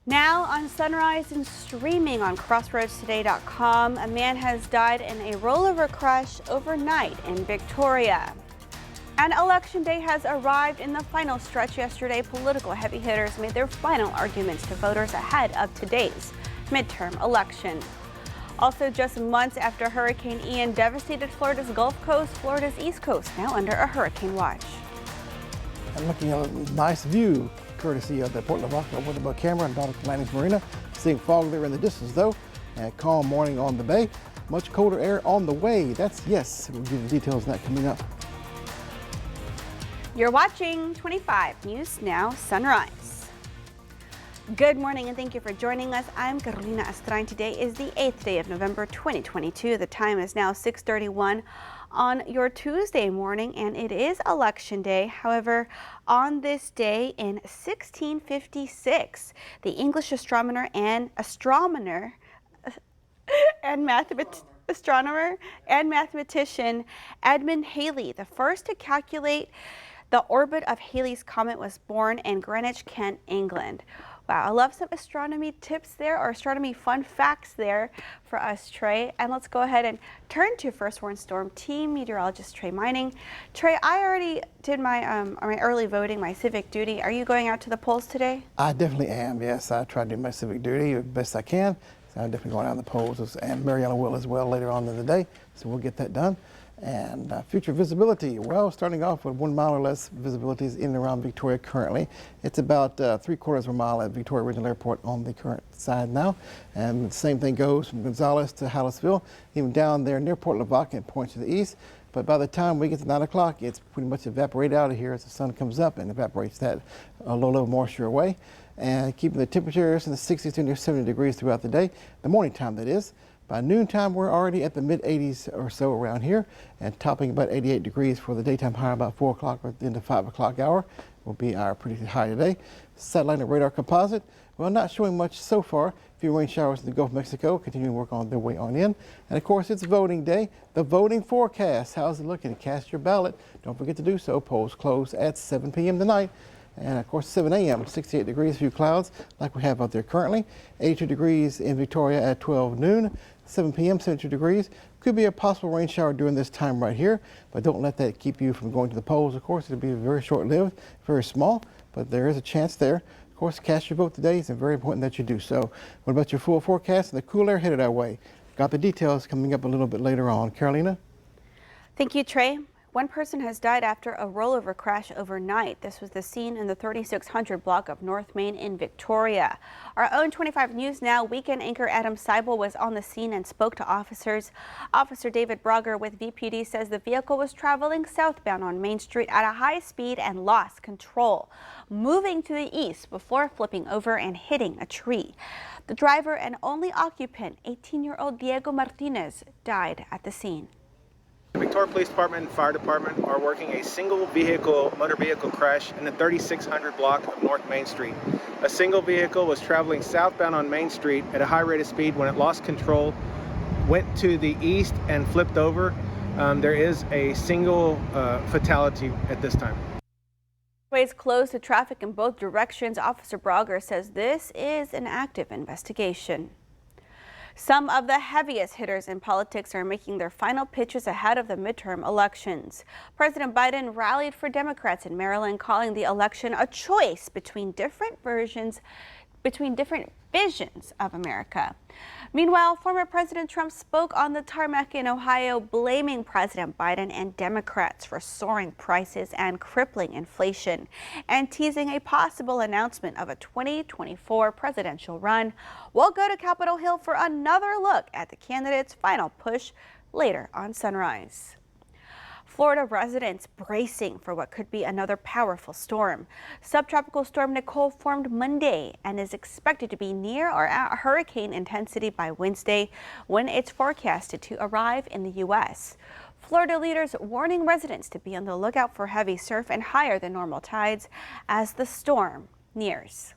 Now on Sunrise and streaming on CrossroadsToday.com, a man has died in a rollover crash overnight in Victoria. And Election Day has arrived in the final stretch yesterday. Political heavy hitters made their final arguments to voters ahead of today's midterm election. Also, just months after Hurricane Ian devastated Florida's Gulf Coast, Florida's East Coast now under a hurricane watch. I'm looking at a nice view, courtesy of the Port Lavaca Weather camera and Nautical Landings Marina. Seeing fog there in the distance though, and a calm morning on the bay. Much colder air on the way. That's yes. We'll give you the details on that coming up. You're watching 25 News Now Sunrise. Good morning and thank you for joining us. I'm Carolina Astrain. Today is the 8th day of November 2022. The time is now 6:31 on your Tuesday morning and it is Election Day. However, on this day in 1656, the English astronomer and mathematician Edmund Halley, the first to calculate the orbit of Halley's Comet, was born in Greenwich, Kent, England. Wow, I love some astronomy tips there, or astronomy fun facts there for us, Trey. And let's go ahead and turn to First Warn Storm Team Meteorologist Trey Mining. Trey, I already did my early voting, my civic duty. Are you going out to the polls today? I definitely am, yes. I try to do my civic duty as best I can. So I'm definitely going out on the polls, and Mariana will as well later on in the day. So we'll get that done. And future visibility, well, starting off with 1 mile or less visibility is in and around Victoria currently. It's about 3/4 of a mile at Victoria Regional Airport on the current side now. And the same thing goes from Gonzales to Hallettsville, even down there near Port Lavaca and points to the east. But by the time we get to 9 o'clock, it's pretty much evaporated out of here as the sun comes up and evaporates that low-level moisture away. And keeping the temperatures in the 60s to near 70 degrees throughout the day, the morning time that is. By noontime, we're already at the mid-80s or so around here and topping about 88 degrees for the daytime high about 4 o'clock or the end of 5 o'clock hour will be our predicted high today. Satellite and radar composite, well, not showing much so far. A few rain showers in the Gulf of Mexico continuing to work on their way on in. And of course, it's voting day. The voting forecast, how's it looking? Cast your ballot. Don't forget to do so. Polls close at 7 p.m. tonight. And of course, 7 a.m., 68 degrees, few clouds like we have out there currently. 82 degrees in Victoria at 12 noon. 7 p.m., 72 degrees. Could be a possible rain shower during this time right here, but don't let that keep you from going to the polls. Of course, it'll be very short-lived, very small, but there is a chance there. Of course, cast your vote today. It's very important that you do so. What about your full forecast and the cool air headed our way? Got the details coming up a little bit later on. Carolina? Thank you, Trey. One person has died after a rollover crash overnight. This was the scene in the 3600 block of North Main in Victoria. Our own 25 News Now weekend anchor Adam Seibel was on the scene and spoke to officers. Officer David Brogger with VPD says the vehicle was traveling southbound on Main Street at a high speed and lost control, moving to the east before flipping over and hitting a tree. The driver and only occupant, 18-year-old Diego Martinez, died at the scene. The Victoria Police Department and Fire Department are working a single motor vehicle crash in the 3600 block of North Main Street. A single vehicle was traveling southbound on Main Street at a high rate of speed when it lost control, went to the east and flipped over. There is a single fatality at this time. Ways closed to traffic in both directions. Officer Brogger says this is an active investigation. Some of the heaviest hitters in politics are making their final pitches ahead of the midterm elections. President Biden rallied for Democrats in Maryland, calling the election a choice between different visions of America. Meanwhile, former President Trump spoke on the tarmac in Ohio, blaming President Biden and Democrats for soaring prices and crippling inflation, and teasing a possible announcement of a 2024 presidential run. We'll go to Capitol Hill for another look at the candidates' final push later on Sunrise. Florida residents bracing for what could be another powerful storm. Subtropical storm Nicole formed Monday and is expected to be near or at hurricane intensity by Wednesday, when it's forecasted to arrive in the U.S. Florida leaders warning residents to be on the lookout for heavy surf and higher than normal tides as the storm nears.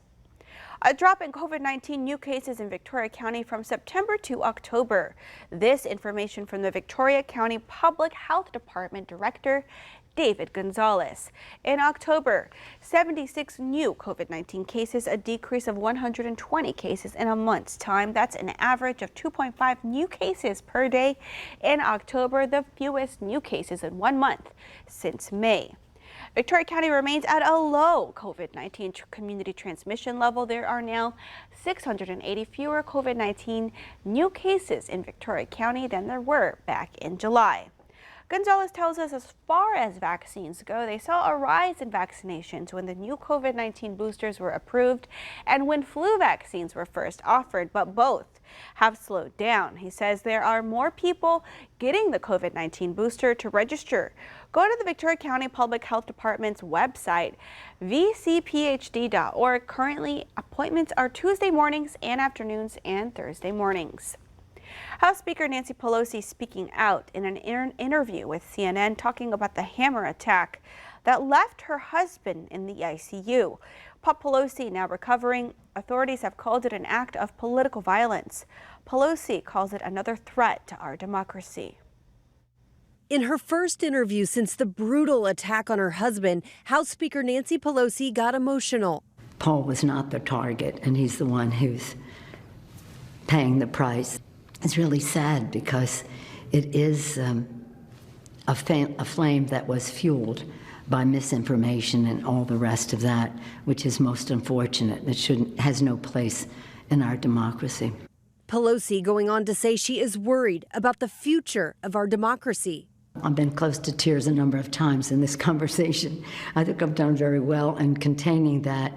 A drop in COVID-19 new cases in Victoria County from September to October. This information from the Victoria County Public Health Department Director David Gonzalez. In October, 76 new COVID-19 cases, a decrease of 120 cases in a month's time. That's an average of 2.5 new cases per day in October, the fewest new cases in 1 month since May. Victoria County remains at a low COVID-19 community transmission level. There are now 680 fewer COVID-19 new cases in Victoria County than there were back in July. Gonzalez tells us as far as vaccines go, they saw a rise in vaccinations when the new COVID-19 boosters were approved and when flu vaccines were first offered, but both have slowed down. He says there are more people getting the COVID-19 booster to register. Go to the Victoria County Public Health Department's website, vcphd.org. Currently, appointments are Tuesday mornings and afternoons and Thursday mornings. House Speaker Nancy Pelosi speaking out in an interview with CNN, talking about the hammer attack that left her husband in the ICU. Pelosi now recovering. Authorities have called it an act of political violence. Pelosi calls it another threat to our democracy. In her first interview since the brutal attack on her husband, House Speaker Nancy Pelosi got emotional. Paul was not the target, and he's the one who's paying the price. It's really sad because it is a flame that was fueled by misinformation and all the rest of that, which is most unfortunate. It has no place in our democracy. Pelosi going on to say she is worried about the future of our democracy. I've been close to tears a number of times in this conversation. I think I've done very well in containing that.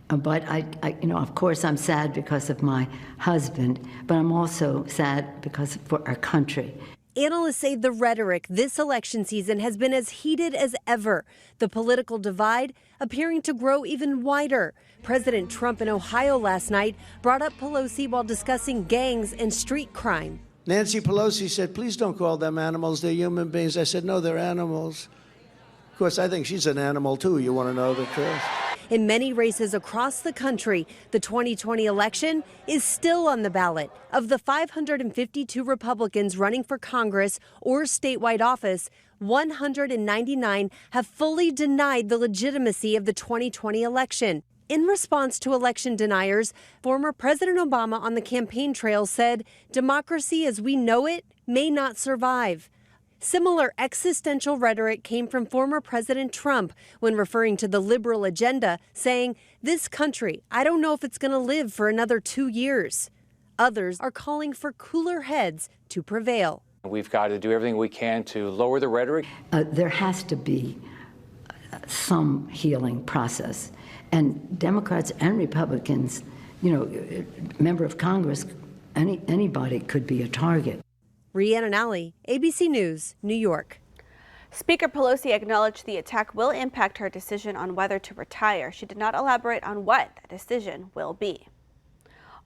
But of course, I'm sad because of my husband, but I'm also sad because for our country. Analysts say the rhetoric this election season has been as heated as ever. The political divide appearing to grow even wider. President Trump in Ohio last night brought up Pelosi while discussing gangs and street crime. Nancy Pelosi said, please don't call them animals, they're human beings. I said, no, they're animals. Of course, I think she's an animal too, you want to know the truth. In many races across the country, the 2020 election is still on the ballot. Of the 552 Republicans running for Congress or statewide office, 199 have fully denied the legitimacy of the 2020 election. In response to election deniers, former President Obama on the campaign trail said, democracy as we know it may not survive. Similar existential rhetoric came from former President Trump when referring to the liberal agenda, saying, this country, I don't know if it's going to live for another 2 years. Others are calling for cooler heads to prevail. We've got to do everything we can to lower the rhetoric. There has to be some healing process. And Democrats and Republicans, member of Congress, anybody could be a target. Rhiannon Alley, ABC News, New York. Speaker Pelosi acknowledged the attack will impact her decision on whether to retire. She did not elaborate on what that decision will be.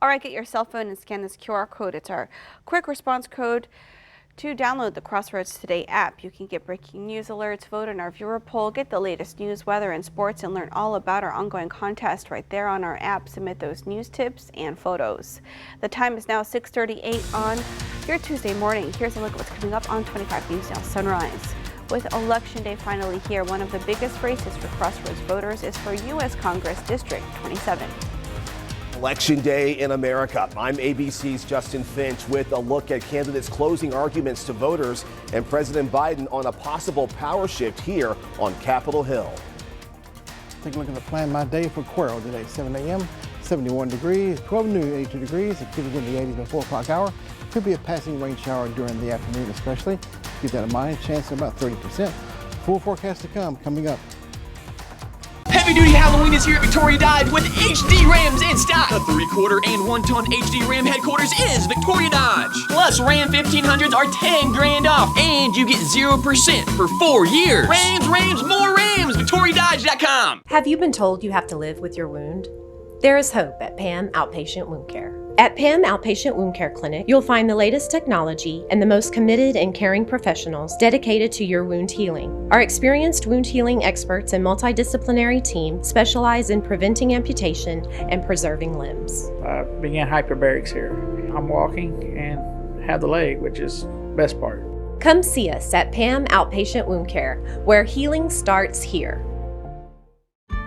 All right, get your cell phone and scan this QR code. It's our quick response code to download the Crossroads Today app. You can get breaking news alerts, vote in our viewer poll, get the latest news, weather, and sports, and learn all about our ongoing contest right there on our app. Submit those news tips and photos. The time is now 6:38 on your Tuesday morning. Here's a look at what's coming up on 25 News Now Sunrise. With Election Day finally here, one of the biggest races for Crossroads voters is for U.S. Congress District 27. Election Day in America. I'm ABC's Justin Finch with a look at candidates' closing arguments to voters and President Biden on a possible power shift here on Capitol Hill. Take a look at the plan my day for Quero today. 7 a.m., 71 degrees, 12 noon, 82 degrees. It could be in the 80s by 4 o'clock hour. Could be a passing rain shower during the afternoon especially. Keep that in mind. Chance of about 30%. Full forecast to come coming up. Heavy Duty Halloween is here at Victoria Dodge with HD Rams in stock. The 3/4 and 1 ton HD Ram headquarters is Victoria Dodge. Plus, Ram 1500s are 10 grand off, and you get 0% for 4 years. Rams, more Rams. VictoriaDodge.com. Have you been told you have to live with your wound? There is hope at PAM Outpatient Wound Care. At PAM Outpatient Wound Care Clinic, you'll find the latest technology and the most committed and caring professionals dedicated to your wound healing. Our experienced wound healing experts and multidisciplinary team specialize in preventing amputation and preserving limbs. I began hyperbarics here. I'm walking and have the leg, which is the best part. Come see us at Pam Outpatient Wound Care, where healing starts here.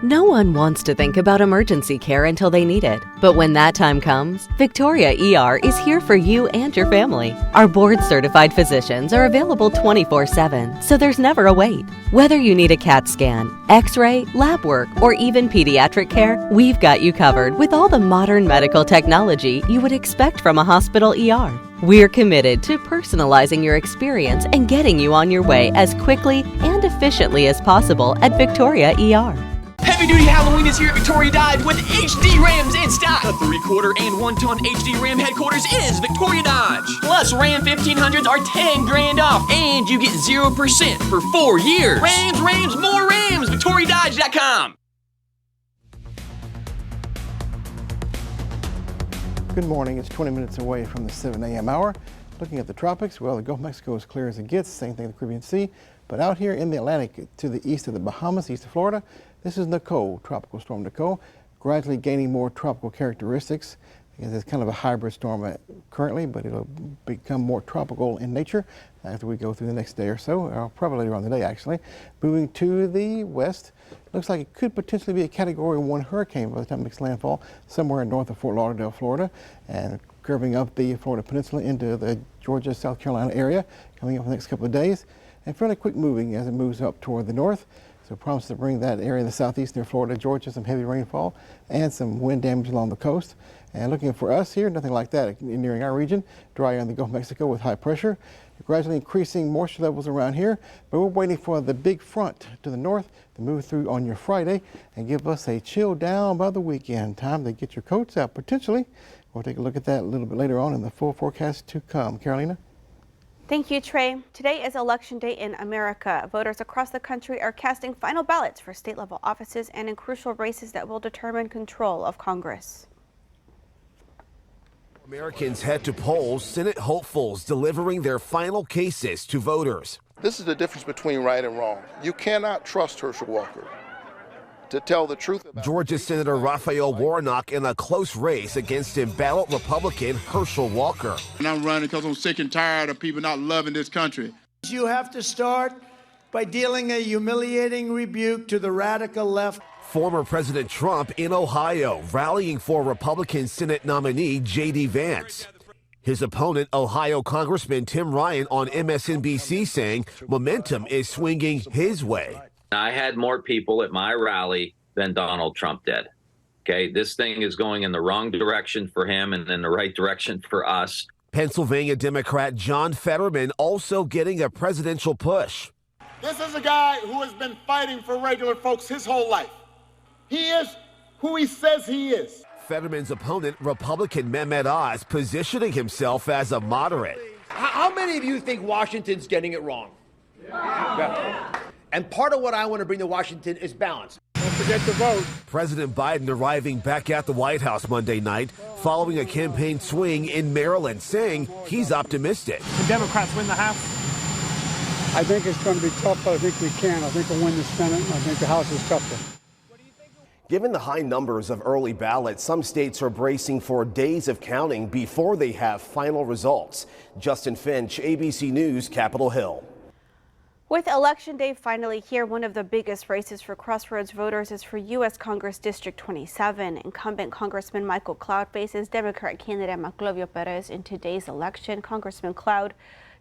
No one wants to think about emergency care until they need it. But when that time comes, Victoria ER is here for you and your family. Our board-certified physicians are available 24/7, so there's never a wait. Whether you need a CAT scan, X-ray, lab work, or even pediatric care, we've got you covered with all the modern medical technology you would expect from a hospital ER. We're committed to personalizing your experience and getting you on your way as quickly and efficiently as possible at Victoria ER. Heavy Duty Halloween is here at Victoria Dodge with HD Rams in stock. The 3/4 and 1 ton HD Ram headquarters is Victoria Dodge. Plus, Ram 1500s are 10 grand off, and you get 0% for 4 years. Rams, more Rams. VictoriaDodge.com. Good morning. It's 20 minutes away from the 7 a.m. hour. Looking at the tropics, well, the Gulf of Mexico is clear as it gets. Same thing in the Caribbean Sea. But out here in the Atlantic to the east of the Bahamas, east of Florida, this is Nicole, Tropical Storm Nicole, gradually gaining more tropical characteristics. It's kind of a hybrid storm currently, but it'll become more tropical in nature after we go through the next day or so, or probably later on in the day actually. Moving to the west, looks like it could potentially be a Category 1 hurricane by the time it makes landfall somewhere north of Fort Lauderdale, Florida, and curving up the Florida Peninsula into the Georgia, South Carolina area, coming up in the next couple of days, and fairly quick moving as it moves up toward the north. So promises to bring that area in the southeast near Florida, Georgia, some heavy rainfall and some wind damage along the coast. And looking for us here, nothing like that nearing our region. Dry on the Gulf of Mexico with high pressure. Gradually increasing moisture levels around here, but we're waiting for the big front to the north to move through on your Friday and give us a chill down by the weekend. Time to get your coats out potentially. We'll take a look at that a little bit later on in the full forecast to come. Carolina? Thank you, Trey. Today is Election Day in America. Voters across the country are casting final ballots for state-level offices and in crucial races that will determine control of Congress. Americans head to polls, Senate hopefuls delivering their final cases to voters. This is the difference between right and wrong. You cannot trust Herschel Walker to tell the truth about Georgia Senator Raphael Warnock in a close race against embattled Republican Herschel Walker. And I'm running because I'm sick and tired of people not loving this country. You have to start by dealing a humiliating rebuke to the radical left. Former President Trump in Ohio rallying for Republican Senate nominee J.D. Vance. His opponent, Ohio Congressman Tim Ryan, on MSNBC saying momentum is swinging his way. I had more people at my rally than Donald Trump did. Okay, this thing is going in the wrong direction for him and in the right direction for us. Pennsylvania Democrat John Fetterman also getting a presidential push. This is a guy who has been fighting for regular folks his whole life. He is who he says he is. Fetterman's opponent, Republican Mehmet Oz, positioning himself as a moderate. How many of you think Washington's getting it wrong? Yeah. And part of what I want to bring to Washington is balance. Don't forget to vote. President Biden arriving back at the White House Monday night following a campaign swing in Maryland, saying he's optimistic. Can Democrats win the House? I think it's going to be tough, but I think we can. I think we'll win the Senate, and I think the House is tougher. Given the high numbers of early ballots, some states are bracing for days of counting before they have final results. Justin Finch, ABC News, Capitol Hill. With Election Day finally here, one of the biggest races for Crossroads voters is for U.S. Congress District 27. Incumbent Congressman Michael Cloud faces Democrat candidate Maclovio Perez in today's election. Congressman Cloud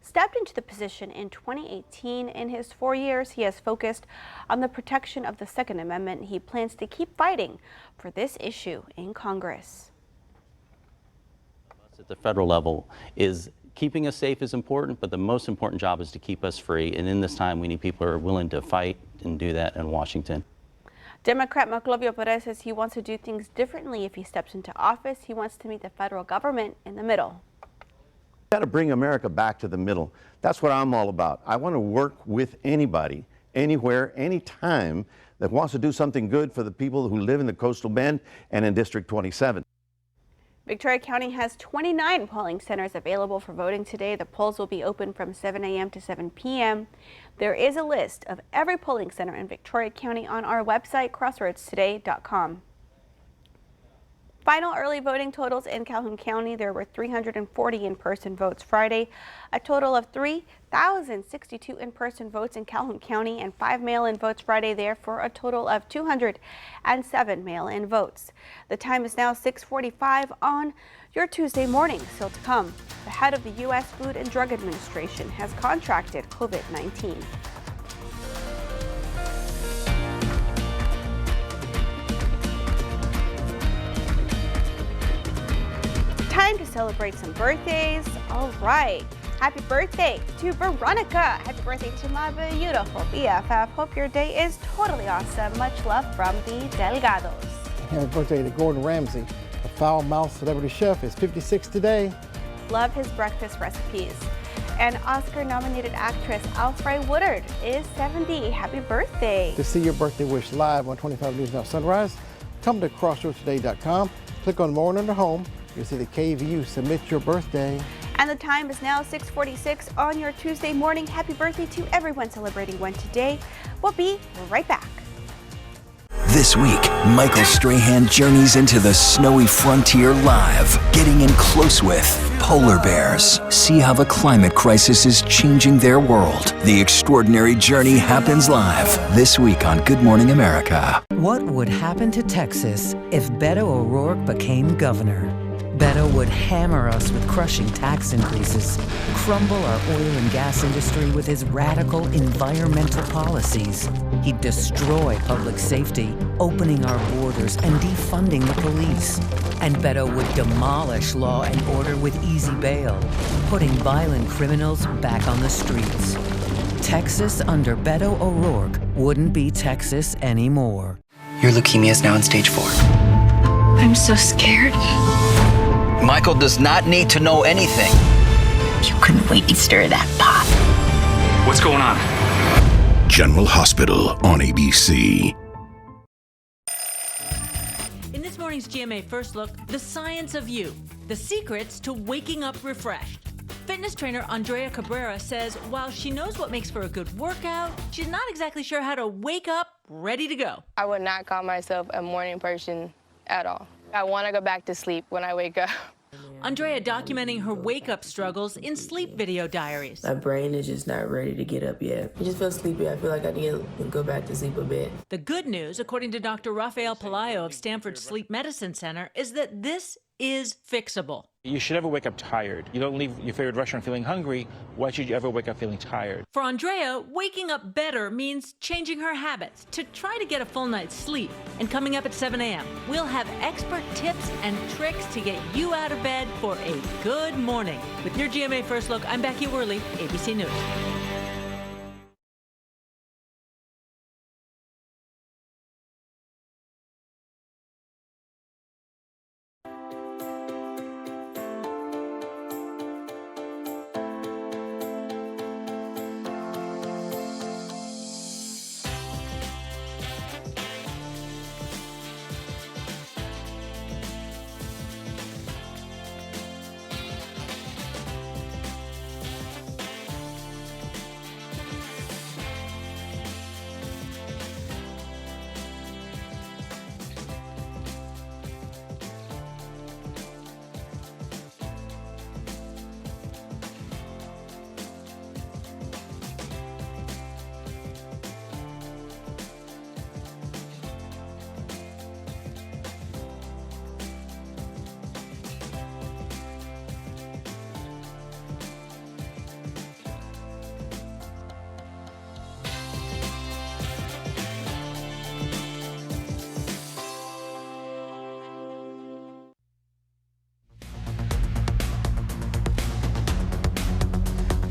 stepped into the position in 2018. In his 4 years, he has focused on the protection of the Second Amendment. He plans to keep fighting for this issue in Congress. At the federal level is keeping us safe is important, but the most important job is to keep us free. And in this time, we need people who are willing to fight and do that in Washington. Democrat Maclovio Perez says he wants to do things differently if he steps into office. He wants to meet the federal government in the middle. Got to bring America back to the middle. That's what I'm all about. I want to work with anybody, anywhere, anytime that wants to do something good for the people who live in the Coastal Bend and in District 27. Victoria County has 29 polling centers available for voting today. The polls will be open from 7 a.m. to 7 p.m. There is a list of every polling center in Victoria County on our website, crossroadstoday.com. Final early voting totals in Calhoun County. There were 340 in-person votes Friday, a total of 3,062 in-person votes in Calhoun County, and 5 mail-in votes Friday there for a total of 207 mail-in votes. The time is now 6:45 on your Tuesday morning. Still to come, the head of the U.S. Food and Drug Administration has contracted COVID-19. Time to celebrate some birthdays. All right. Happy birthday to Veronica. Happy birthday to my beautiful BFF. Hope your day is totally awesome. Much love from the Delgados. Happy birthday to Gordon Ramsay. The foul-mouthed celebrity chef is 56 today. Love his breakfast recipes. And Oscar-nominated actress Alfre Woodard is 70. Happy birthday. To see your birthday wish live on 25 News Now Sunrise, come to crossroadstoday.com, click on More under Home. You'll see the KVU Submit Your Birthday. And the time is now 6:46 on your Tuesday morning. Happy birthday to everyone celebrating one today. We'll be right back. This week, Michael Strahan journeys into the snowy frontier live, getting in close with polar bears. See how the climate crisis is changing their world. The extraordinary journey happens live this week on Good Morning America. What would happen to Texas if Beto O'Rourke became governor? Beto would hammer us with crushing tax increases, crumble our oil and gas industry with his radical environmental policies. He'd destroy public safety, opening our borders and defunding the police. And Beto would demolish law and order with easy bail, putting violent criminals back on the streets. Texas under Beto O'Rourke wouldn't be Texas anymore. Your leukemia is now in stage 4. I'm so scared. Michael does not need to know anything. You couldn't wait to stir that pot. What's going on? General Hospital on ABC. In this morning's GMA First Look, the science of you, the secrets to waking up refreshed. Fitness trainer Andrea Cabrera says while she knows what makes for a good workout, she's not exactly sure how to wake up ready to go. I would not call myself a morning person at all. I want to go back to sleep when I wake up. Andrea documenting her wake-up struggles in sleep video diaries. My brain is just not ready to get up yet. I just feel sleepy. I feel like I need to go back to sleep a bit. The good news, according to Dr. Rafael Pelayo of Stanford's Sleep Medicine Center, is that this is fixable. You should never wake up tired. You don't leave your favorite restaurant feeling hungry. Why should you ever wake up feeling tired? For Andrea, waking up better means changing her habits to try to get a full night's sleep. And coming up at 7 a.m., we'll have expert tips and tricks to get you out of bed for a good morning. With your GMA First Look, I'm Becky Worley, ABC News.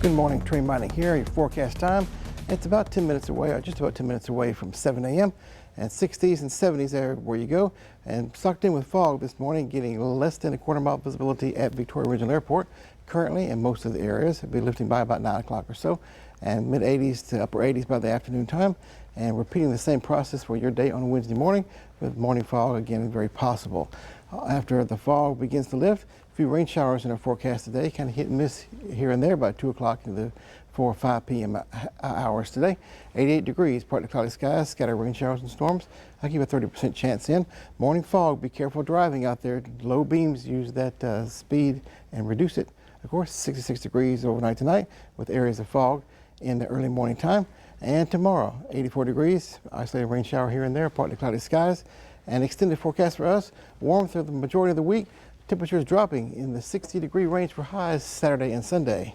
Good morning, Trey Mining here. Your forecast time. It's about 10 minutes away, or just about 10 minutes away from 7 a.m. And 60s and 70s everywhere you go. And sucked in with fog this morning, getting less than a quarter-mile visibility at Victoria Regional Airport. Currently, in most of the areas, it'll be lifting by about 9 o'clock or so, and mid-80s to upper 80s by the afternoon time. And repeating the same process for your day on Wednesday morning, with morning fog again very possible. After the fog begins to lift, a few rain showers in our forecast today, kind of hit and miss here and there by 2 o'clock in the for 5 p.m. hours today. 88 degrees, partly cloudy skies, scattered rain showers and storms. I'll give a 30% chance in. Morning fog, be careful driving out there. Low beams, use that speed and reduce it. Of course, 66 degrees overnight tonight with areas of fog in the early morning time. And tomorrow, 84 degrees, isolated rain shower here and there, partly cloudy skies. An extended forecast for us, warm through the majority of the week. Temperatures dropping in the 60-degree range for highs Saturday and Sunday.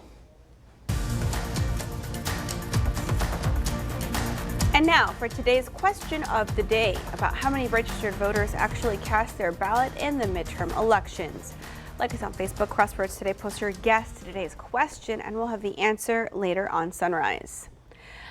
And now for today's question of the day about how many registered voters actually cast their ballot in the midterm elections. Like us on Facebook, Crossroads Today, post your guess to today's question and we'll have the answer later on Sunrise.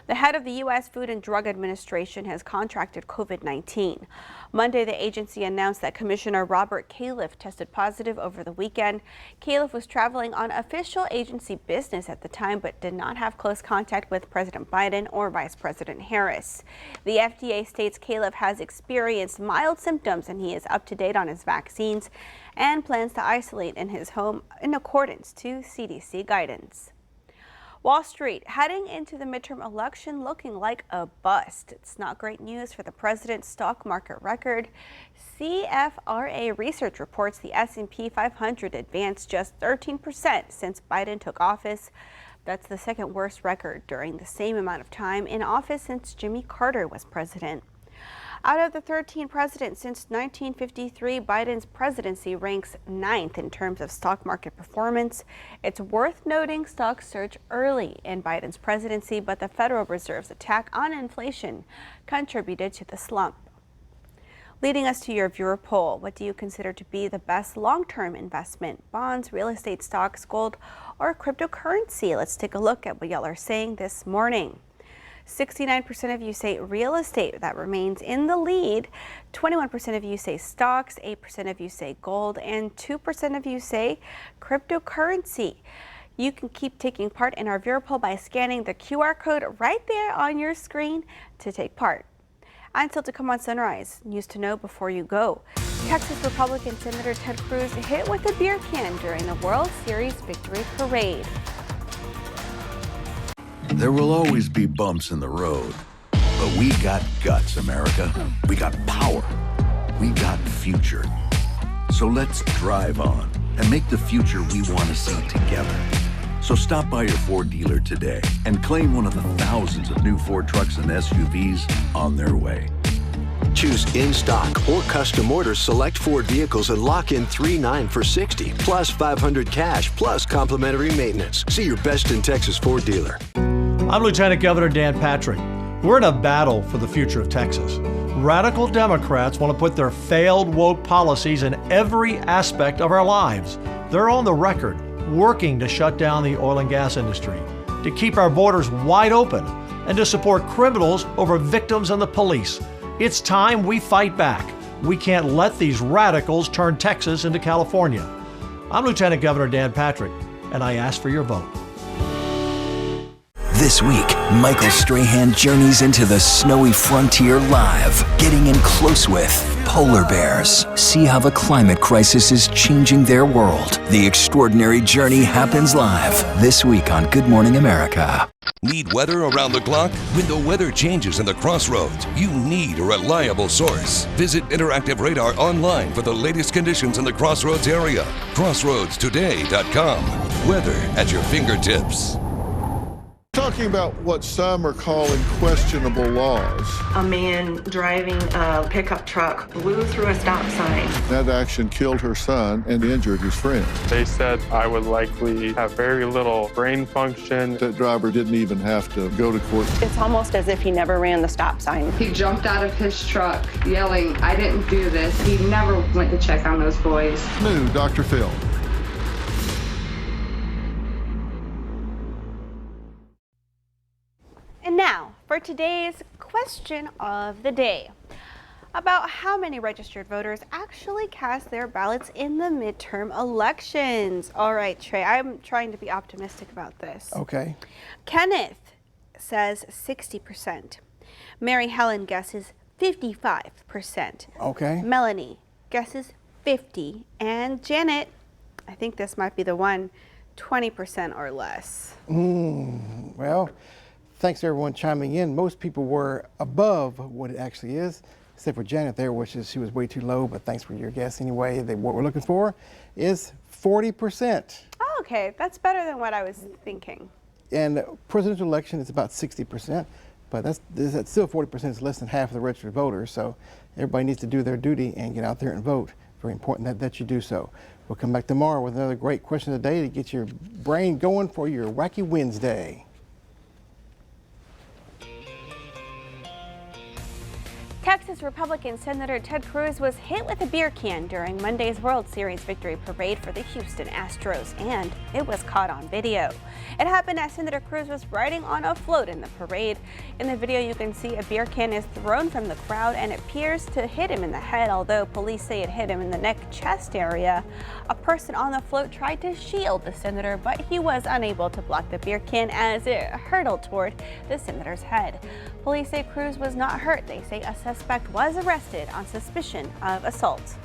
The head of the U.S. Food and Drug Administration has contracted COVID-19. Monday, the agency announced that Commissioner Robert Califf tested positive over the weekend. Califf was traveling on official agency business at the time, but did not have close contact with President Biden or Vice President Harris. The FDA states Califf has experienced mild symptoms and he is up to date on his vaccines and plans to isolate in his home in accordance to CDC guidance. Wall Street heading into the midterm election looking like a bust. It's not great news for the president's stock market record. CFRA research reports the S&P 500 advanced just 13% since Biden took office. That's the second worst record during the same amount of time in office since Jimmy Carter was president. Out of the 13 presidents since 1953, Biden's presidency ranks 9th in terms of stock market performance. It's worth noting stocks surged early in Biden's presidency, but the Federal Reserve's attack on inflation contributed to the slump. Leading us to your viewer poll, what do you consider to be the best long-term investment? Bonds, real estate, stocks, gold, or cryptocurrency? Let's take a look at what y'all are saying this morning. 69% of you say real estate, that remains in the lead. 21% of you say stocks, 8% of you say gold, and 2% of you say cryptocurrency. You can keep taking part in our viewer poll by scanning the QR code right there on your screen to take part. I'm still to come on Sunrise. News to know before you go. Texas Republican Senator Ted Cruz hit with a beer can during the World Series victory parade. There will always be bumps in the road, but we got guts, America. We got power. We got future. So let's drive on and make the future we want to see together. So stop by your Ford dealer today and claim one of the thousands of new Ford trucks and SUVs on their way. Choose in-stock or custom orders, select Ford vehicles, and lock in $3,900 for $60, plus $500 cash, plus complimentary maintenance. See your best in Texas Ford dealer. I'm Lieutenant Governor Dan Patrick. We're in a battle for the future of Texas. Radical Democrats want to put their failed woke policies in every aspect of our lives. They're on the record working to shut down the oil and gas industry, to keep our borders wide open, and to support criminals over victims and the police. It's time we fight back. We can't let these radicals turn Texas into California. I'm Lieutenant Governor Dan Patrick, and I ask for your vote. This week, Michael Strahan journeys into the snowy frontier live, getting in close with polar bears. See how the climate crisis is changing their world. The extraordinary journey happens live this week on Good Morning America. Need weather around the clock? When the weather changes in the Crossroads, you need a reliable source. Visit Interactive Radar online for the latest conditions in the Crossroads area. CrossroadsToday.com. Weather at your fingertips. Talking about what some are calling questionable laws. A man driving a pickup truck blew through a stop sign. That action killed her son and injured his friend. They said I would likely have very little brain function. That driver didn't even have to go to court. It's almost as if he never ran the stop sign. He jumped out of his truck yelling, "I didn't do this." He never went to check on those boys. New Dr. Phil. And now for today's question of the day about how many registered voters actually cast their ballots in the midterm elections. All right, Trey, I'm trying to be optimistic about this. Okay. Kenneth says 60%. Mary Helen guesses 55%. Okay. Melanie guesses 50%. And Janet, I think this might be the one, 20% or less. Well, thanks to everyone chiming in. Most people were above what it actually is, except for Janet there, which is she was way too low, but thanks for your guess anyway. What we're looking for is 40%. Oh, okay, that's better than what I was thinking. And presidential election is about 60%, but that's still 40% is less than half of the registered voters. So everybody needs to do their duty and get out there and vote. Very important that you do so. We'll come back tomorrow with another great question of the day to get your brain going for your Wacky Wednesday. Texas Republican Senator Ted Cruz was hit with a beer can during Monday's World Series victory parade for the Houston Astros, and it was caught on video. It happened as Senator Cruz was riding on a float in the parade. In the video, you can see a beer can is thrown from the crowd and it appears to hit him in the head, although police say it hit him in the neck-chest area. A person on the float tried to shield the senator, but he was unable to block the beer can as it hurtled toward the senator's head. Police say Cruz was not hurt. They say a suspect was arrested on suspicion of assault.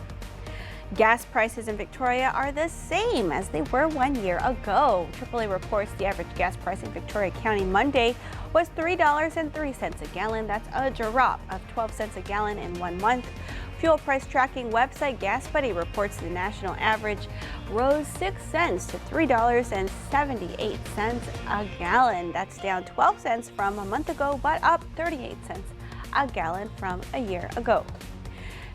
Gas prices in Victoria are the same as they were 1 year ago. AAA reports the average gas price in Victoria County Monday was $3.03 a gallon. That's a drop of 12 cents a gallon in 1 month. Fuel price tracking website GasBuddy reports the national average rose 6 cents to $3.78 a gallon. That's down 12 cents from a month ago, but up 38 cents a gallon from a year ago.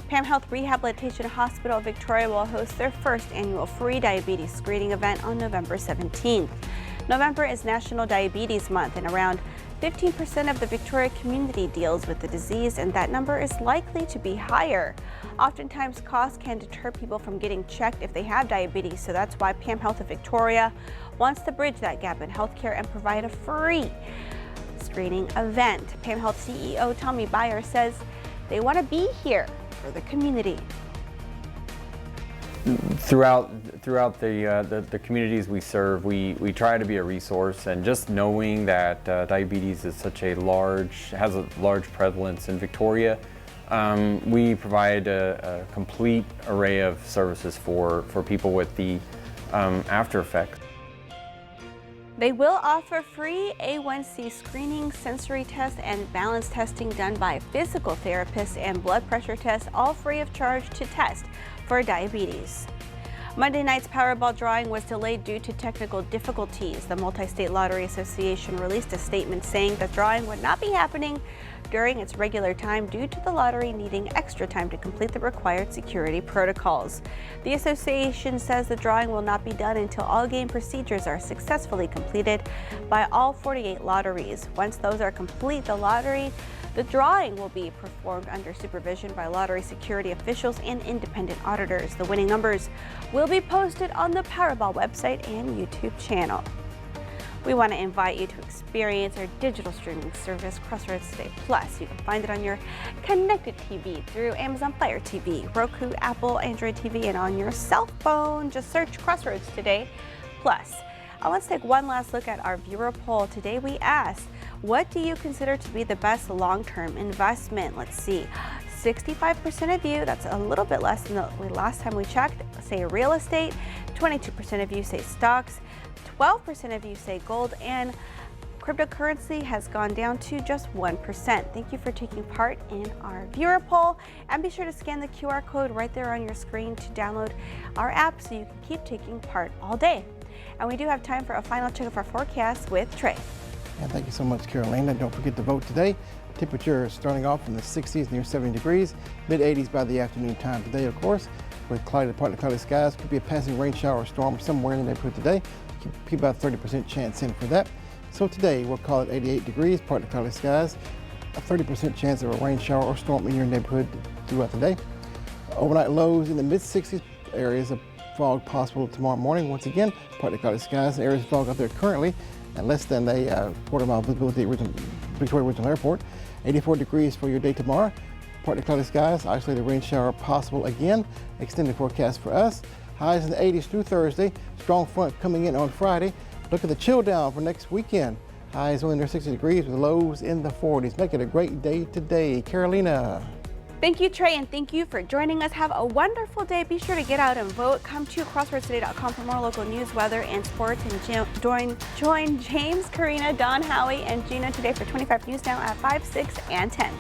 Pam Health Rehabilitation Hospital Victoria will host their first annual free diabetes screening event on November 17th. November is National Diabetes Month, and around 15% of the Victoria community deals with the disease, and that number is likely to be higher. Oftentimes, costs can deter people from getting checked if they have diabetes, so that's why Pam Health of Victoria wants to bridge that gap in healthcare and provide a free screening event. Pam Health CEO Tommy Byer says they want to be here for the community. Throughout the communities we serve, we try to be a resource, and just knowing that diabetes is has a large prevalence in Victoria, we provide a complete array of services for people with the after effects. They will offer free A1C screening, sensory tests, and balance testing done by physical therapists and blood pressure tests, all free of charge to test for diabetes. Monday night's Powerball drawing was delayed due to technical difficulties. The Multi-State Lottery Association released a statement saying the drawing would not be happening during its regular time due to the lottery needing extra time to complete the required security protocols. The association says the drawing will not be done until all game procedures are successfully completed by all 48 lotteries. Once those are complete, the drawing will be performed under supervision by lottery security officials and independent auditors. The winning numbers will be posted on the Powerball website and YouTube channel. We want to invite you to experience our digital streaming service, Crossroads Today Plus. You can find it on your connected TV through Amazon Fire TV, Roku, Apple, Android TV, and on your cell phone. Just search Crossroads Today Plus. Let's take one last look at our viewer poll. Today we asked, what do you consider to be the best long-term investment? Let's see. 65% of you, that's a little bit less than the last time we checked, say real estate. 22% of you say stocks. 12% of you say gold, and cryptocurrency has gone down to just 1%. Thank you for taking part in our viewer poll, and be sure to scan the QR code right there on your screen to download our app so you can keep taking part all day. And we do have time for a final check of our forecast with Trey. And thank you so much, Carolina. Don't forget to vote today. Temperature starting off in the 60s, near 70 degrees, mid-80s by the afternoon time today, of course, with cloudy to partly cloudy skies. Could be a passing rain shower or storm somewhere in the neighborhood today. Keep about 30% chance in for that. So today we'll call it 88 degrees, partly cloudy skies, a 30% chance of a rain shower or storm in your neighborhood throughout the day. Overnight lows in the mid-60s, areas of fog possible tomorrow morning. Once again, partly cloudy skies, areas of fog out there currently at less than a quarter-mile visibility at Victoria Regional Airport. 84 degrees for your day tomorrow. Partly cloudy skies, isolated rain shower possible again. Extended forecast for us. Highs in the 80s through Thursday. Strong front coming in on Friday. Look at the chill down for next weekend. Highs only near 60 degrees with lows in the 40s. Make it a great day today. Carolina. Thank you, Trey, and thank you for joining us. Have a wonderful day. Be sure to get out and vote. Come to crossroadstoday.com for more local news, weather, and sports. And join James, Karina, Don, Howie, and Gina today for 25 News Now at 5, 6, and 10.